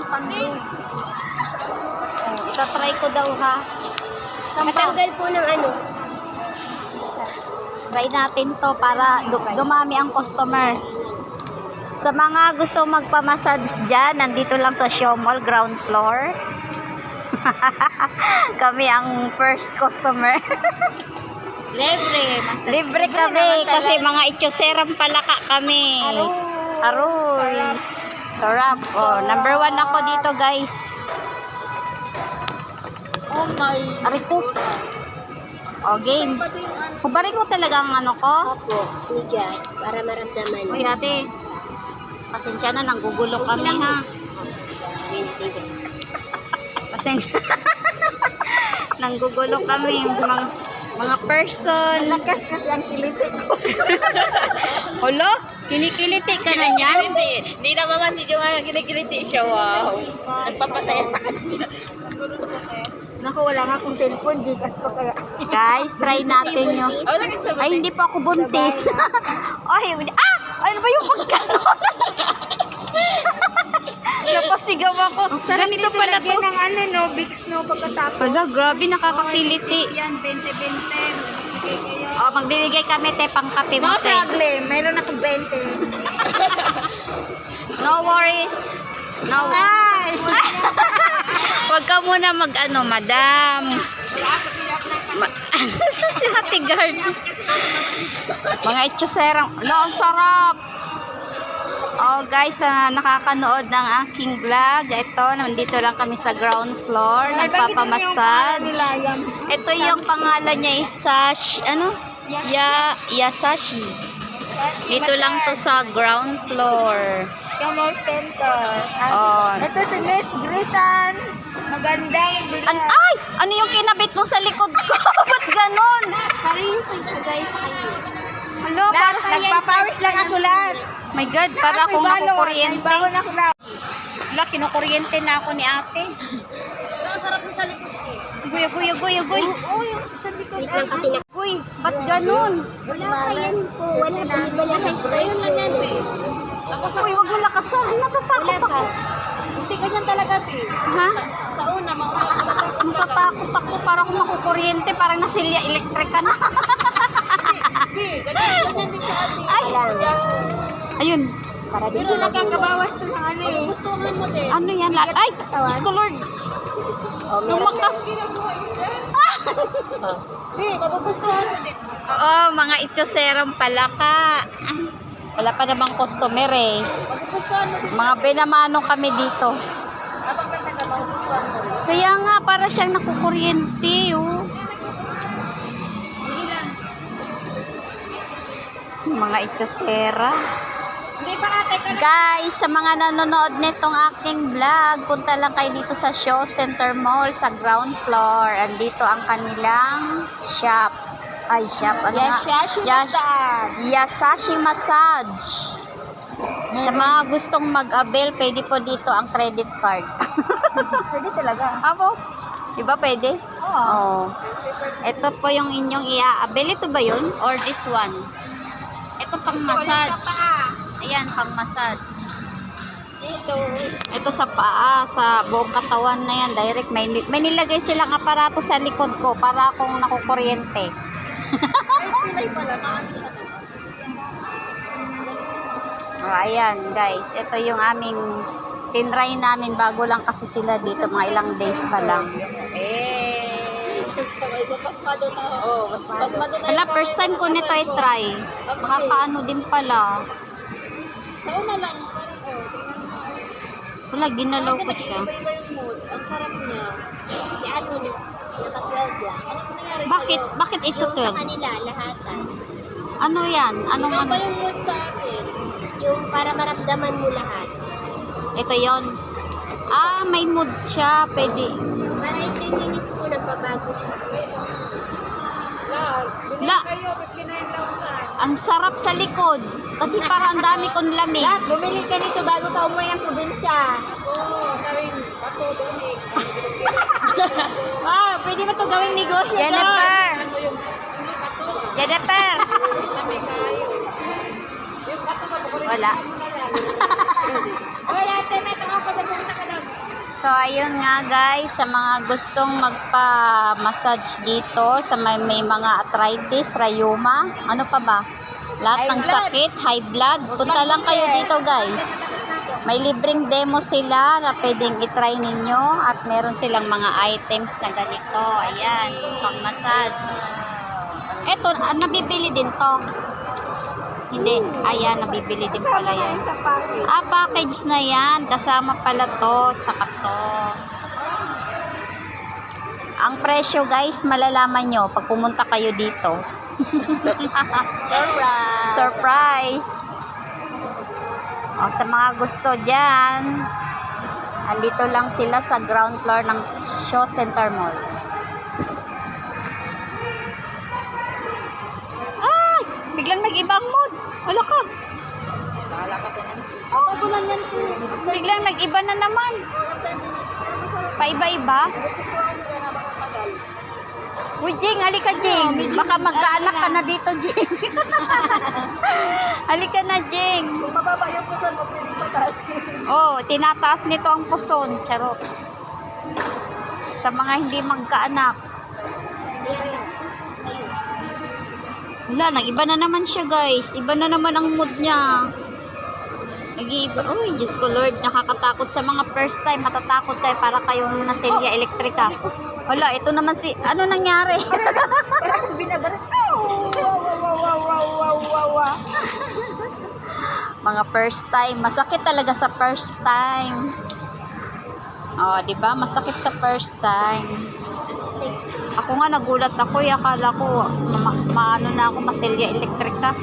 Panlong. Itatry ko daw ha. Matanggal po ng ano. Try natin to para dumami ang customer. Sa mga gusto magpamassage dyan, nandito lang sa Show Mall, ground floor. Kami ang first customer. Libre kami kasi mga ityoserang palaka kami. Aroy. Sarap. Oh, number 1 ako dito, guys. Oh my. Aray ko. Oh, game. Kubarin mo talaga ang ano ko? Opo, bigas. Para maramdaman. Uy, ate. Pasensya na, nanggugulo kami, ha? Pasensya. Nanggugulo kami. Mga person. Lakas kasi ang kiliti ko. Olo, kinikiliti ka na niyan? Hindi na maman, hindi nga kinikiliti siya. Wow. Nagpapasaya sa kanila. Naku, wala nga akong cellphone, Gcash pa kaya. Guys, try natin yun. Ay, hindi pa ako buntis. Ay, ano ba yung pagkanon? Napasigaw ako. Ganito pala to. ng ano, no, Bix, no, pagkatapos. Wala, grabe, nakakakiliti. Yan, 20-20. Oh, magbibigay kami te pang kape mo No te. problem, mayroon akong 20. No worries. No. Ay! Wag ka muna mag-ano, madam. Si Ate Guard. Mga itchoserang. No, ang sarap. Oh, guys, nakakanood ng aking vlog. Ito, nandito lang kami sa ground floor. Nagpapamassage. Ito yung pangalan niya is Yasashi. Dito lang to sa ground floor. Mall Center. Oh. Ito si Miss Gritan. Magandang bilang. Ay! Ano yung kinabit mo sa likod ko? Ba't ganun? Parang yung sa guys kayo. Hello, para Nagpapawis lang ako lahat. My God, para akong nakukuryente. Nagbaho na ako lahat. Wala, kinukuryente na ako ni ate. Ang sarap na sa likod eh. Guy. Oo, yung sa likod. Wait lang kasi na. Guy, ba't ganun? Wala pa yan po. Wala kayo straight po. Uy, wag mo lakasan. Natatakot ako. Hindi ganyan talaga, Pi. Ha? Sa una, Natatakot ako. Para akong nakukuryente. Parang nasilya elektrika na. Pi, ganyan din sa atin. Ay! Ayun. Para dito nakakabawas to ng ano eh. Gustuhan mo din. Ano yan? Ay! Diyos ko, Lord. Lumakas. Pi, magugustuhan mo din. Oh, mga ityoserang palaka. Wala pa namang customer eh. Magugustuhan mo din. Mga binamano kami dito. Habang nagtaga, magugustuhan mo din. Kaya nga, para siyang nakukuryente, oh. Mga ityosera. Hindi pa ate ka na. Guys, sa mga nanonood nitong aking vlog, punta lang kayo dito sa Show Center Mall sa ground floor. Andito ang kanilang shop. Ay, shop. Ano nga? Yasashi Massage. Sa mga gustong mag-avail, pwede po dito ang credit card. Pwede talaga. Apo? Diba pwede? Oo. Oh. Ito po yung inyong i-avail. Ito ba yun? Or this one? Ito pang massage. Ayan, pang massage. Dito. Ito sa paa, sa buong katawan na yan. Direct. May nilagay silang aparato sa likod ko para akong nakukuryente. Ay, pilay pala. Oh, ayan, guys. Ito yung aming tinry namin. Bago lang kasi sila dito. Mga ilang days pa lang. Pasmado na. Oo, pasmado na. Wala, first time ko nito i-try. Makakaano din pala. Sa una lang. Wala, ginalaw ko siya. Iba yung mood. Ang sarap niya. Si Agnes, nasa 12 lang. Bakit ito Yung 12? sa kanila, lahatan. Ano yan? Anong Iba ano? ba yung mood sa akin? Yung para maramdaman mo lahat. Ito yon. Ah, may mood siya. Pwede. Para yung 3 minutes po, nagbabago siya. La, ang sarap sa likod. Kasi parang ang dami kong lamig. Lahat, bumili ka nito bago ka umuwi ng probinsya. Oo, gawin pato doon eh. Pwede mo ito gawing negosyo doon. Jennifer! Jennifer! Wala. Hoy, ate, may ito ako So, ayun nga guys, sa mga gustong magpa-massage dito, sa may mga arthritis, rheuma, ano pa ba? Lahat ng sakit, high blood, punta lang kayo dito guys. May libreng demo sila na pwedeng itry ninyo at meron silang mga items na ganito. Ayan, pang-massage. Eto, nabibili din to. Hindi, ayan, nabibili din pala yan. Package na yan. Kasama pala to, tsaka to. Ang presyo guys, malalaman nyo pag pumunta kayo dito. Surprise! Surprise! O, sa mga gusto dyan, andito lang sila sa ground floor ng Shaw Center Mall. Ay! Biglang nag-ibang mood. Wala ka. Pagulan yan po. Biglang nag-iba na naman. Paiba-iba. Uy, Jing, halika, Jing. Baka magkaanak ka na dito, Jing. Halika na, Jing. Mababa yung pusan mo, piling pataas. Oh, tinataas nito ang puson. Charot. Sa mga hindi magkaanak. Wala, nag-iba na naman siya, guys. Iba na naman ang mood niya. Nag-iiba. Uy, Diyos ko, Lord. Nakakatakot sa mga first time. Matatakot kayo para kayong nasilya elektrika. Wala, ito naman si... Ano nangyari? Parang binabarat. Wow. Mga first time. Masakit talaga sa first time. Oh, 'di ba? Masakit sa first time. Ako nga nagulat ako, akala ko maano na ako, masilya elektrika.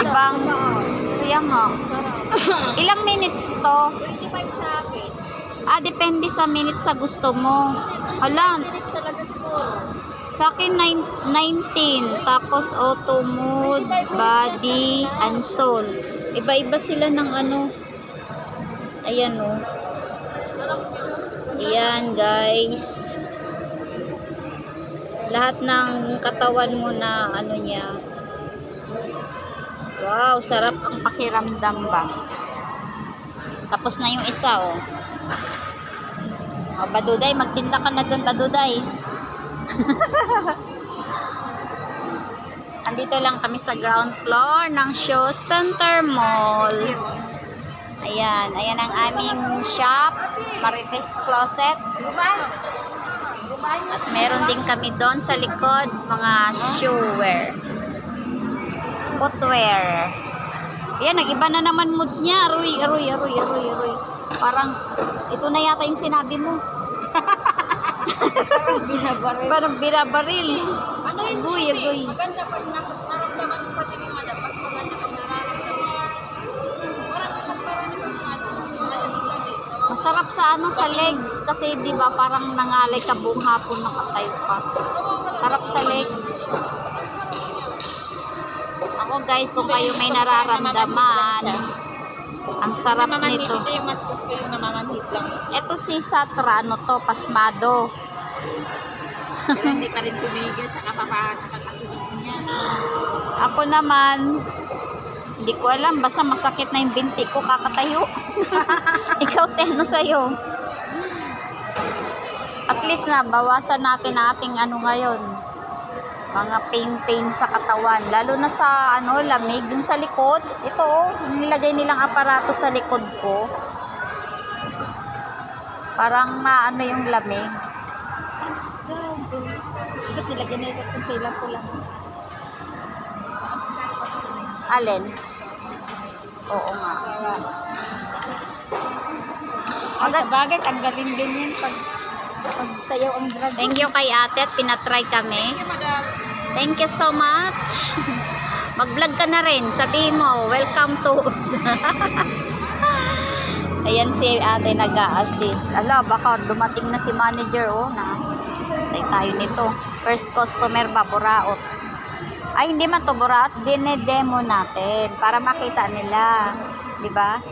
Ibang kaya nga. Ilang minutes to? 25 sa akin. Depende sa minutes sa gusto mo. Hala, Minutes talaga siguro. sa akin 19, tapos auto mode, body, and soul. Iba-iba sila ng ano. Ayan o. Ayan guys. Lahat ng katawan mo na ano niya. Wow, sarap ang pakiramdam ba. Tapos na yung isa oh. O, Baduday, magtinda ka na doon, Baduday. Andito lang kami sa ground floor ng Shaw Center Mall. Ayan, ayan ang aming shop, Marites Closet. At meron din kami doon sa likod, mga shoewear, footwear. Ayan, nag-iba na naman mood niya. Aroy. Parang, ito na yata yung sinabi mo. Binabaril. Parang binabaril. Ano yun Agoy, siya agoy. Maganda pag naramdaman mo sa tingin madam, mas maganda pag nararamdaman. Parang mas marami kang malamig-lamig. Masarap sa ano, sa legs. Kasi di ba parang nangalay ka buong hapon nakatayo ka. Sarap sa legs. Ako guys, kung kayo may nararamdaman, ang sarap nito. Ito yung mas gusto yung namamanhit lang. Ito si Satra, ano to, pasmado. Pero hindi pa rin tumigil sa kakakilig niya. Ako naman, hindi ko alam, basta masakit na yung binti ko, kakatayo. Ikaw, Teno, sa'yo. At least na, bawasan natin ating ano ngayon. Mga pain sa katawan. Lalo na sa ano, lamig, dun sa likod. Ito, nilagay nilang aparato sa likod ko. Parang na ano yung lamig. Ba't nilagyan na ito kung kailan ko lang? Alin? Oo nga. Sa bagay, tanggalin din yan pag sayaw ang drag. Thank you kay ate at pinatry kami. Thank you so much. Mag-vlog ka na rin. Sabihin mo, welcome to Ayan si ate nag-a-assist. Ala, baka dumating na si manager oh na. Tayo nito. First customer ba, buraot. Ay, hindi man to buraot. Dine-demo natin para makita nila. Diba?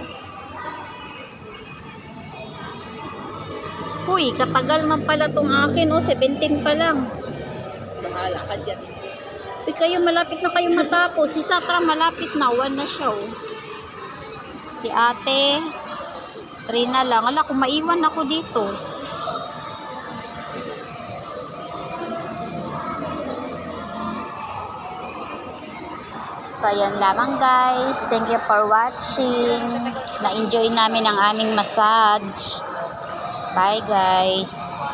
Uy, katagal man pala tong akin oh. 17 pa lang. Bahala ka dyan. Uy, kayo malapit na kayo matapos. Si Satra malapit na. 1 na siya oh. Si ate. 3 na lang. Ala, kung maiwan ako dito. So, yan lamang guys. Thank you for watching. Na-enjoy namin ang aming massage. Bye guys.